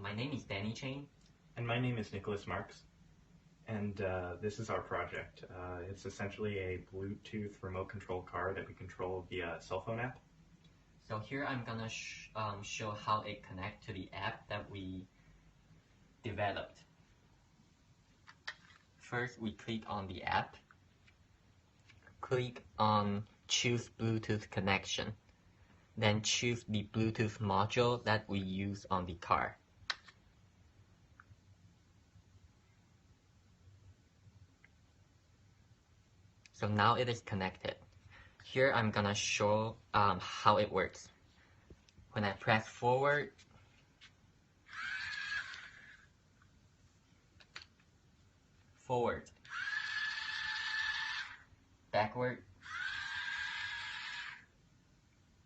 My name is Chang. And my name is Nicholas Marks, and this is our project. It's essentially a Bluetooth remote control car that we control via a cell phone app. So here I'm gonna show how it connects to the app that we developed. First, we click on the app. Click on Choose Bluetooth Connection. Then choose the Bluetooth module that we use on the car. So now it is connected. Here I'm gonna show how it works. When I press forward, backward,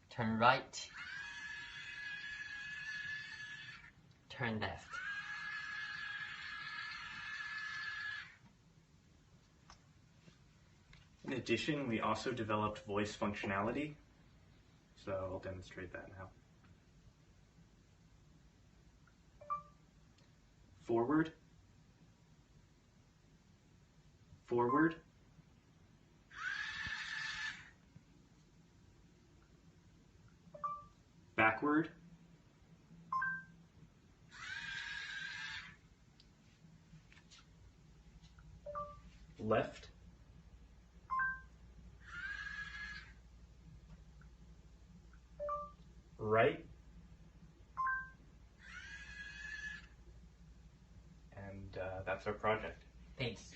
turn right, turn left. In addition, we also developed voice functionality, so I'll demonstrate that now. Forward, forward, backward, left, right, and that's our project. Thanks.